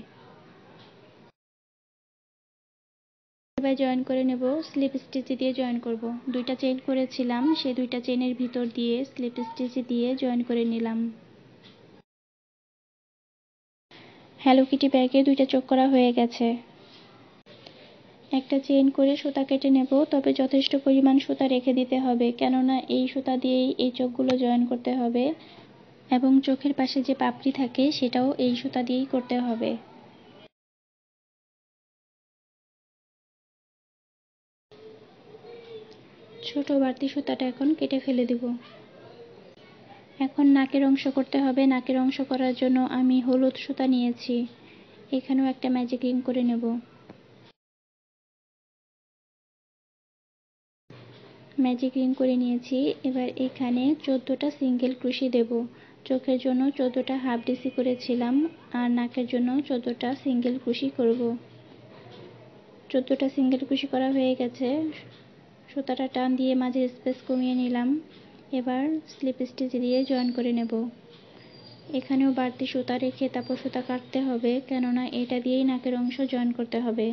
Speaker 1: এবার জয়েন করে নেব। স্লিপ স্টিচ দিয়ে জয়েন করব। 2টা চেইন করেছিলাম, সেই 2টা চেইনের ভিতর দিয়ে স্লিপ স্টিচ দিয়ে জয়েন করে নিলাম। হ্যালো কিটি ব্যাগে 2টা চোখ করা হয়ে গেছে। একটা চেইন করে সুতা কেটে নেব, তবে যথেষ্ট পরিমাণ সুতা রেখে দিতে হবে, কেননা এই সুতা দিয়েই এই চোখগুলো জয়েন করতে হবে এবং চোখের পাশে যে পাপড়ি থাকে সেটাও এই সুতা দিয়েই করতে হবে। ছোট বাড়তি সুতাটা এখন কেটে ফেলে দেব। এখন নাকের অংশ করতে হবে। নাকের অংশ করার জন্য আমি হলুদ সুতা নিয়েছি। এখানেও একটা ম্যাজিক রিং করে নেব। ম্যাজিক রিং করে নিয়েছি। এবার এখানে 14টা সিঙ্গেল ক্রোশি দেব। চোখের জন্য 14টা হাফ ডিসি করেছিলাম আর নাকের জন্য 14টা সিঙ্গেল ক্রোশি করব। 14টা সিঙ্গেল ক্রোশি করা হয়ে গেছে। সুতাটা টান দিয়ে মাঝে স্পেস কমিয়ে নিলাম। এবার স্লিপ স্টিচ দিয়ে জয়েন করে নেব। এখানেও বাড়তি সুতা রেখে তারপর সুতা কাটতে হবে, কেননা এটা দিয়েই নাকের অংশ জয়েন করতে হবে।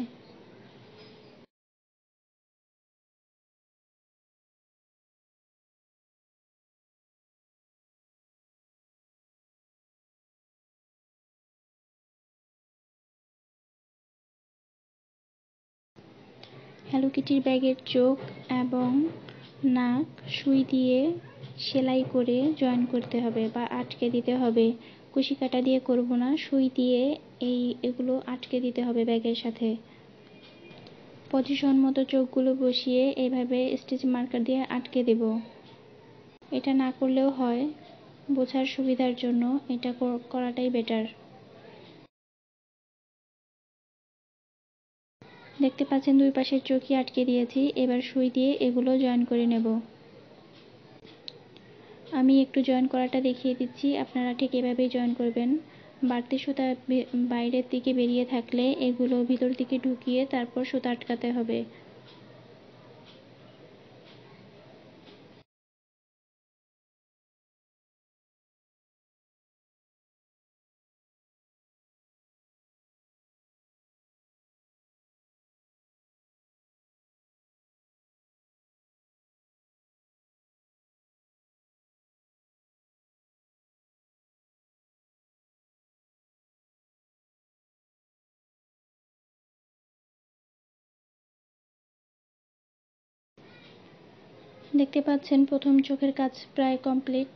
Speaker 1: হ্যালো কিটির ব্যাগের চোখ এবং নাক সুই দিয়ে সেলাই করে জয়েন করতে হবে বা আটকে দিতে হবে। কুশি কাটা দিয়ে করব না, সুই দিয়ে এগুলো আটকে দিতে হবে ব্যাগের সাথে। পজিশন মতো চোখগুলো বসিয়ে এইভাবে স্টিচ মার্কার দিয়ে আটকে দেব। এটা না করলেও হয়, বোঝার সুবিধার জন্য এটা করাটাই বেটার। দেখতে পাচ্ছেন দুই পাশের চোখই আটকে দিয়েছি। এবার সুই দিয়ে এগুলো জয়েন করে নেব। আমি একটু জয়েন করাটা দেখিয়ে দিচ্ছি, আপনারা ঠিক এভাবেই জয়েন করবেন। বাড়তি সুতা বাইরের দিকে বেরিয়ে থাকলে এগুলো ভিতর দিকে ঢুকিয়ে তারপর সুতা আটকাতে হবে। দেখতে পাচ্ছেন প্রথম চোখের কাজ প্রায় কমপ্লিট।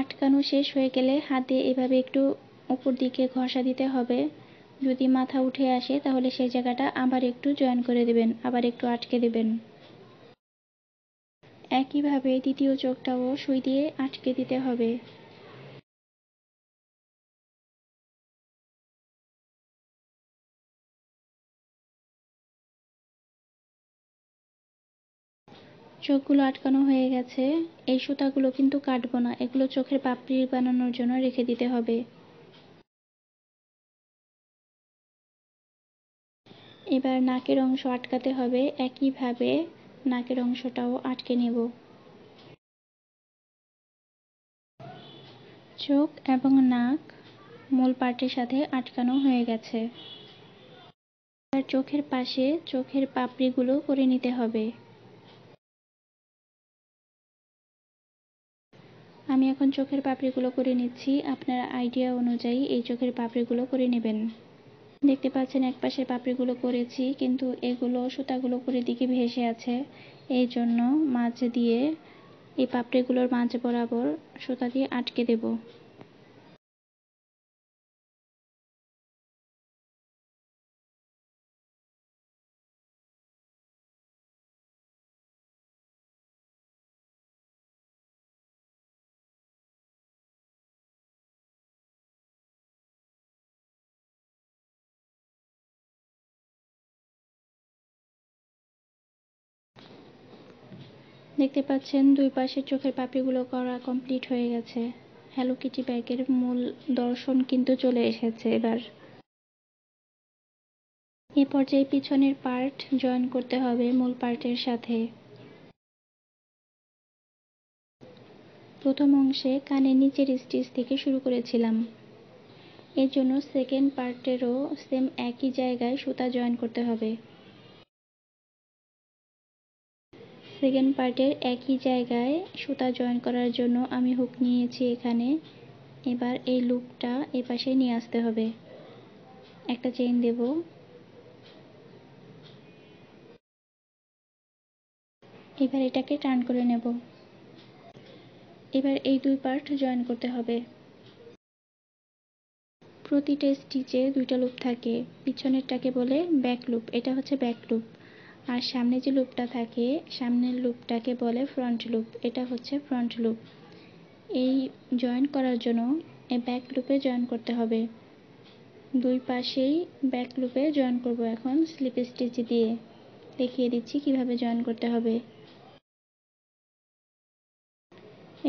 Speaker 1: আটকানো শেষ হয়ে গেলে হাত দিয়ে এভাবে একটু উপর দিকে ঘষা দিতে হবে। যদি মাথা উঠে আসে তাহলে সেই জায়গাটা আবার একটু জয়েন করে দেবেন, আবার একটু আটকে দেবেন। একইভাবে দ্বিতীয় চোখটাও সুই দিয়ে আটকে দিতে হবে। চোখগুলো আটকানো হয়ে গেছে। এই সুতাগুলো কিন্তু কাটবো না, এগুলো চোখের পাপড়ি বানানোর জন্য রেখে দিতে হবে। এবার নাকের অংশ আটকাতে হবে, একইভাবে নাকের অংশটাও আটকে নেব। চোখ এবং নাক মূল পার্টের সাথে আটকানো হয়ে গেছে। এবার চোখের পাশে চোখের পাপড়িগুলো করে নিতে হবে। আমি এখন চোখের পাপড়িগুলো করে নিচ্ছি, আপনার আইডিয়া অনুযায়ী এই চোখের পাপড়িগুলো করে নেবেন। দেখতে পাচ্ছেন এক পাশের পাপড়িগুলো করেছি, কিন্তু এগুলো সুতাগুলো উপরের দিকে ভেসে আছে, এই জন্য মাঝ দিয়ে এই পাপড়িগুলোর মাঝ বরাবর সুতা দিয়ে আটকে দেব। দেখতে পাচ্ছেন দুই পাশের চোখের পাপড়িগুলো করা কমপ্লিট হয়ে গেছে। হ্যালো কিটি ব্যাগের মূল দর্শন কিন্তু চলে এসেছে। এবার এ পর্যায়ে পিছনের পার্ট জয়েন করতে হবে মূল পার্টের সাথে। প্রথম অংশে কানের নিচের স্টিচ থেকে শুরু করেছিলাম, এর জন্য সেকেন্ড পার্টেরও সেম একই জায়গায় সুতা জয়েন করতে হবে। সেকেন্ড পার্টের একই জায়গায় সুতা জয়েন করার জন্য আমি হুক নিয়েছি এখানে। এবার এই লুপটা এ পাশে নিয়ে আসতে হবে, একটা চেইন দেব। এবার এটাকে টার্ন করে নেব। এবার এই দুই পার্ট জয়েন করতে হবে। প্রতিটা স্টিচে দুইটা লুপ থাকে, পিছনেরটাকে বলে ব্যাক লুপ, এটা হচ্ছে ব্যাক লুপ। আর সামনে যে লুপটা থাকে সামনের লুপটাকে বলে ফ্রন্ট লুপ, এটা হচ্ছে ফ্রন্ট লুপ। এই জয়েন করার জন্য এই ব্যাক লুপে জয়েন করতে হবে। দুই পাশেই ব্যাক লুপে জয়েন করব এখন স্লিপ স্টিচ দিয়ে। দেখিয়ে দিচ্ছি কিভাবে জয়েন করতে হবে।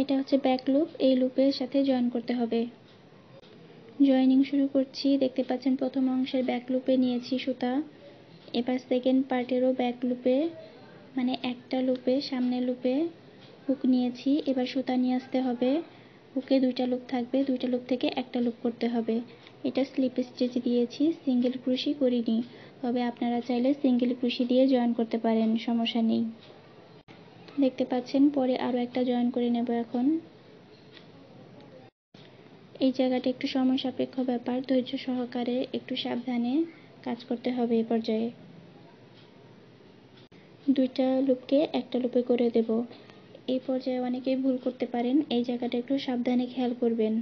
Speaker 1: এটা হচ্ছে ব্যাক লুপ, এই লুপের সাথে জয়েন করতে হবে। জয়েনিং শুরু করছি। দেখতে পাচ্ছেন প্রথম অংশের ব্যাক লুপে নিয়েছি সুতা। এবার সেকেন্ড পার্টেরও ব্যাক লুপে, মানে একটা লুপে সামনের লুপে হুক নিয়েছি। এবার সুতা নিয়ে আসতে হবে, হুকে দুইটা লুপ থাকবে, দুইটা লুপ থেকে একটা লুপ করতে হবে। এটা স্লিপ স্টিচ দিয়েছি, সিঙ্গেল ক্রোশি করিনি, তবে আপনারা চাইলে সিঙ্গেল ক্রোশি দিয়ে জয়েন করতে পারেন, সমস্যা নেই। দেখতে পাচ্ছেন পরে আরও একটা জয়েন করে নেব এখন। এই জায়গাটা একটু সময় সাপেক্ষ ব্যাপার, ধৈর্য সহকারে একটু সাবধানে কাজ করতে হবে। এই পর্যায়ে দুইটা লুপকে একটা লুপে করে দেব। এই পর্যায়ে অনেকেই ভুল করতে পারেন, এই জায়গাটা একটু সাবধানে খেয়াল করবেন।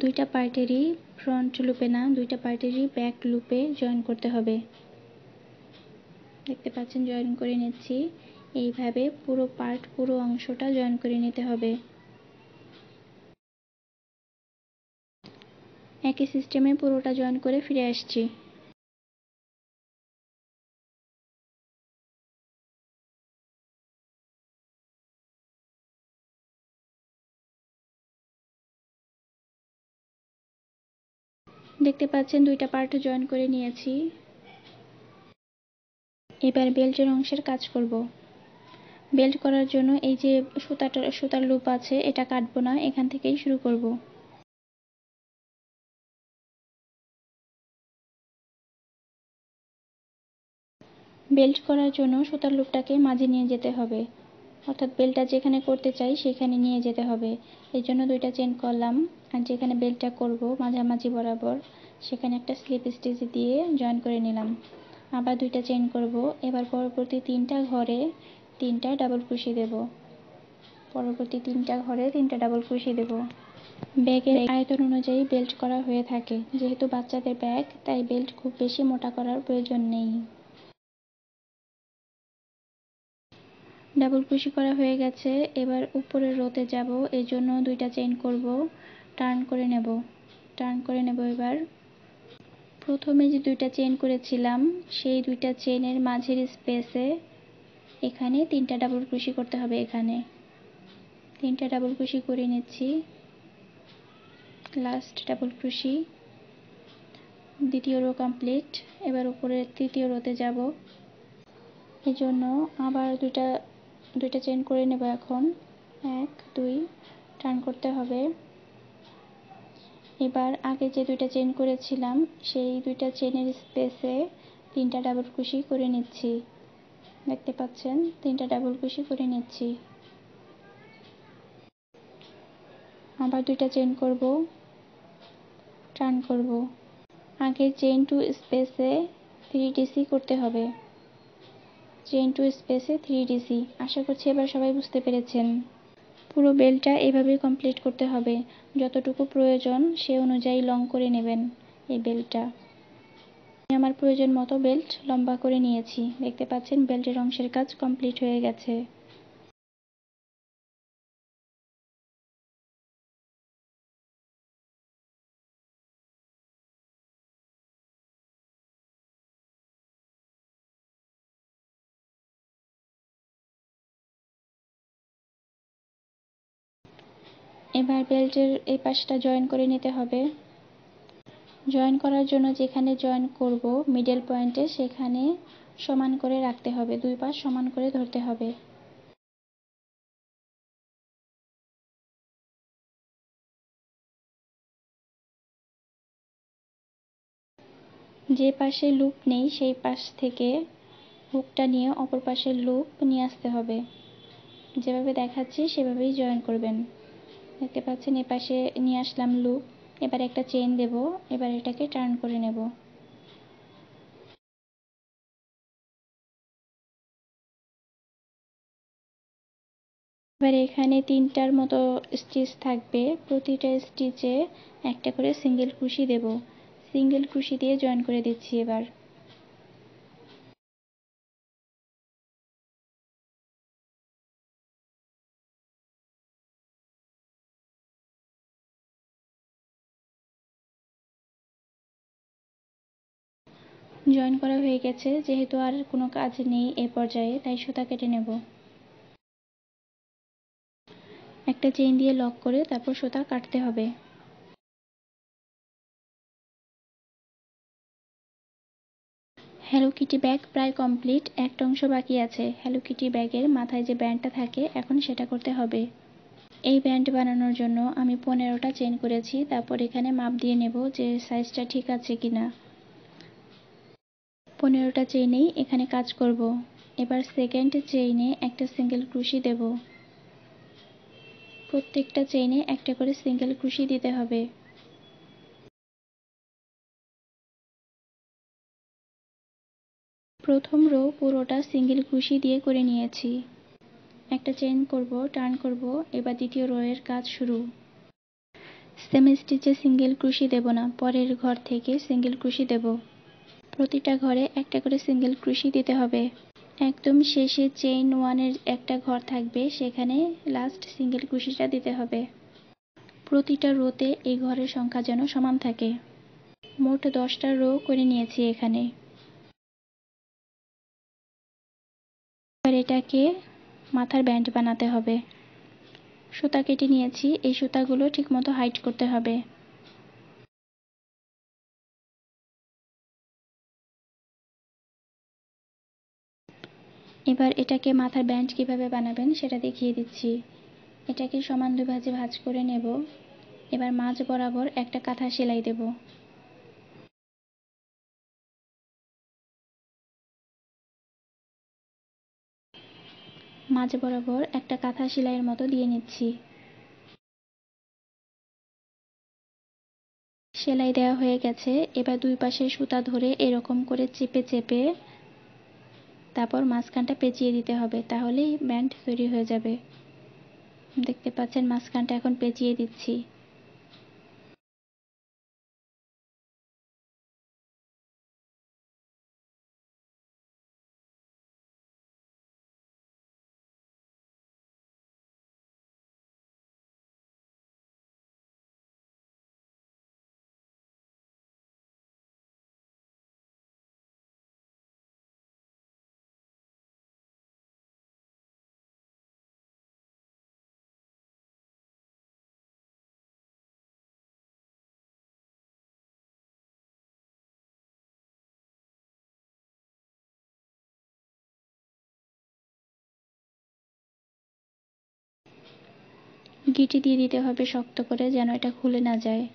Speaker 1: দুইটা পার্টেরই ফ্রন্ট লুপে না, দুইটা পার্টেরই ব্যাক লুপে জয়েন করতে হবে। দেখতে পাচ্ছেন জয়েন করে নিচ্ছি। এইভাবে পুরো পার্ট, পুরো অংশটা জয়েন করে নিতে হবে। একই সিস্টেমে পুরোটা জয়েন করে ফিরে আসছি। দেখতে পাচ্ছেন দুইটা পার্ট জয়েন করে নিয়েছি। এবার বেল্টের অংশের কাজ করব। বেল্ট করার জন্য এই যে সুতার লুপ আছে এটা কাটবো না, এখান থেকেই শুরু করব। বেল্ট করার জন্য সুতার লুপটাকে মাঝে নিয়ে যেতে হবে, অর্থাৎ বেল্টটা যেখানে করতে চাই সেখানে নিয়ে যেতে হবে। এই জন্য দুইটা চেন করলাম, আর যেখানে বেল্টটা করব মাঝামাঝি বরাবর সেখানে একটা স্লিপ স্টিচ দিয়ে জয়েন করে নিলাম। আবার দুইটা চেন করব। এবার পরবর্তী তিনটা ঘরে তিনটা ডাবল ক্রোশি দেব। পরবর্তী তিনটা ঘরে তিনটা ডাবল ক্রোশি দেব। ব্যাগের আয়তন অনুযায়ী বেল্ট করা হয়ে থাকে, যেহেতু বাচ্চাদের ব্যাগ তাই বেল্ট খুব বেশি মোটা করার প্রয়োজন নেই। ডাবল ক্রোশি করা হয়ে গেছে। এবার উপরের রোতে যাব, এই জন্য দুইটা চেইন করব, টার্ন করে নেব। এবার প্রথমে যে দুইটা চেইন করেছিলাম সেই দুইটা চেইনের মাঝের স্পেসে এখানে 3টা ডাবল ক্রোশি করতে হবে। এখানে 3টা ডাবল ক্রোশি করে নিচ্ছি। লাস্ট ডাবল ক্রোশি, দ্বিতীয় রো কমপ্লিট। এবার উপরে তৃতীয় রোতে যাব, এজন্য আবার দুইটা চেইন করে নেব। এখন 1 2 টার্ন করতে হবে। এবার আগে যে দুইটা চেইন করেছিলাম সেই দুইটা চেইনের স্পেসে 3টা ডাবল ক্রোশি করে নিচ্ছি। দেখতে পাচ্ছেন 3টা ডাবল ক্রোশি করে নিচ্ছি। আবার দুইটা চেইন করব, টার্ন করব। আগে চেইন টু স্পেসে 3DC করতে হবে। চেইন টু স্পেসে 3DC। আশা করছি এবার সবাই বুঝতে পেরেছেন। পুরো বেলটা এভাবেই কমপ্লিট করতে হবে। যতটুকু প্রয়োজন সে অনুযায়ী লং করে নেবেন এই বেলটা। আমি আমার প্রয়োজন মতো বেল্ট লম্বা করে নিয়েছি। দেখতে পাচ্ছেন বেল্টের অংশের কাজ কমপ্লিট হয়ে গেছে। এবার বেল্টের এই পাশটা জয়েন করে নিতে হবে। জয়েন করার জন্য যেখানে জয়েন করব মিডল পয়েন্টে, সেখানে সমান করে রাখতে হবে। দুই পাশ সমান করে ধরতে হবে। যে পাশে লুপ নেই সেই পাশ থেকে হুকটা নিয়ে অপর পাশের লুপ নিয়ে আসতে হবে। যেভাবে দেখাচ্ছি সেভাবেই জয়েন করবেন। দেখতে পাচ্ছেন এ পাশে নিয়ে আসলাম লুপ। এবার একটা চেইন দেব। এবার এটাকে টার্ন করে নেব। এবার এখানে 3টার মতো স্টিচ থাকবে। প্রতিটা স্টিচে একটা করে সিঙ্গেল ক্রোশি দেব। সিঙ্গেল ক্রোশি দিয়ে জয়েন করে দিচ্ছি। এবার জয়েন করা হয়ে গেছে। যেহেতু আর কোনো কাজ নেই এ পর্যায়ে, তাই সুতা কেটে নেব। একটা চেইন দিয়ে লক করে তারপর সুতা কাটতে হবে। হ্যালো কিটি ব্যাগ প্রায় কমপ্লিট। একটা অংশ বাকি আছে। হ্যালো কিটি ব্যাগের মাথায় যে ব্যান্ডটা থাকে এখন সেটা করতে হবে। এই ব্যান্ড বানানোর জন্য আমি 15টা চেইন করেছি। তারপর এখানে মাপ দিয়ে নেব যে সাইজটা ঠিক আছে কিনা। 15টা চেইনেই এখানে কাজ করব। এবার সেকেন্ড চেইনে একটা সিঙ্গেল ক্রোশি দেব। প্রত্যেকটা চেইনে একটা করে সিঙ্গেল ক্রোশি দিতে হবে। প্রথম রো পুরোটা সিঙ্গেল ক্রোশি দিয়ে করে নিয়েছি। একটা চেইন করব, টার্ন করব। এবার দ্বিতীয় রো এর কাজ শুরু। সেম স্টিচে সিঙ্গেল ক্রোশি দেব না, পরের ঘর থেকে সিঙ্গেল ক্রোশি দেব। প্রতিটা ঘরে একটা করে সিঙ্গেল ক্রোশি দিতে হবে। একদম শেষে চেইন 1 এর একটা ঘর থাকবে, সেখানে লাস্ট সিঙ্গেল ক্রোশিটা দিতে হবে। প্রতিটা রোতে এই ঘরের সংখ্যা যেন সমান থাকে। মোট 10টা রো করে নিয়েছি এখানে। এবার এটাকে মাথার ব্যান্ড বানাতে হবে। সুতা কেটে নিয়েছি। এই সুতাগুলো ঠিকমতো হাইট করতে হবে। এবার এটাকে মাথার ব্যান্ড কিভাবে বানাবেন সেটা দেখিয়ে দিচ্ছি। এটাকে সমান দুই ভাঁজে ভাঁজ করে নেব। এবার মাঝ বরাবর একটা কাঁথা সেলাই দেব। মাঝ বরাবর একটা কাঁথা সেলাইয়ের মতো দিয়ে নিচ্ছি। সেলাই দেওয়া হয়ে গেছে। এবার দুই পাশে সুতা ধরে এরকম করে চেপে চেপে তারপর মাঝখানটা পেঁচিয়ে দিতে হবে, তাহলেই ব্যান্ড তৈরি হয়ে যাবে। দেখতে পাচ্ছেন মাঝখানটা এখন পেঁচিয়ে দিচ্ছি। গিঁটি দিয়ে দিতে হবে শক্ত করে, যেন এটা খুলে না যায়।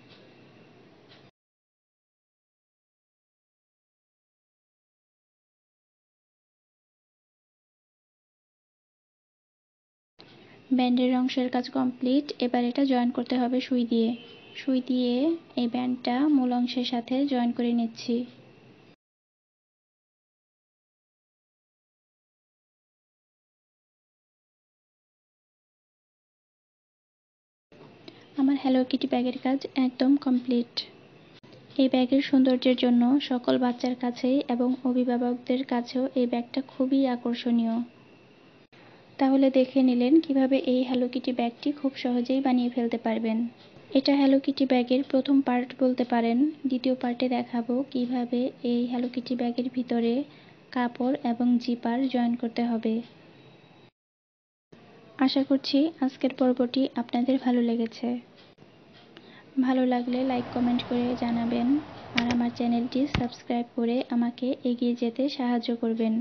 Speaker 1: ব্যান্ডের অংশের কাজ কমপ্লিট। এবার এটা জয়েন করতে হবে সুই দিয়ে। সুই দিয়ে এই ব্যান্ডটা মূল অংশের সাথে জয়েন করে নিচ্ছি। আমার হ্যালো কিটি ব্যাগের কাজ একদম কমপ্লিট। এই ব্যাগের সৌন্দর্যের জন্য সকল বাচ্চার কাছেই এবং অভিভাবকদের কাছেও এই ব্যাগটা খুবই আকর্ষণীয়। তাহলে দেখে নিলেন কিভাবে এই হ্যালো কিটি ব্যাগটি খুব সহজেই বানিয়ে ফেলতে পারবেন। এটা হ্যালো কিটি ব্যাগের প্রথম পার্ট বলতে পারেন। দ্বিতীয় পার্টে দেখাবো কিভাবে এই হ্যালো কিটি ব্যাগের ভিতরে কাপড় এবং জিপার জয়েন করতে হবে। আশা করছি আজকের পর্বটি আপনাদের ভালো লেগেছে। ভালো লাগলে লাইক কমেন্ট করে জানাবেন আর আমার চ্যানেলটি সাবস্ক্রাইব করে আমাকে এগিয়ে যেতে সাহায্য করবেন।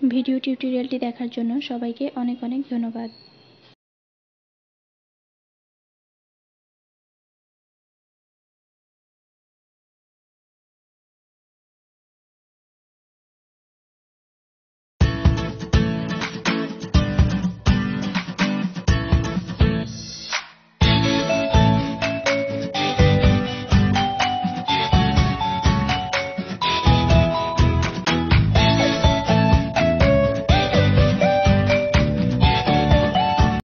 Speaker 1: ভিডিও টিউটোরিয়ালটি দেখার জন্য সবাইকে অনেক অনেক ধন্যবাদ।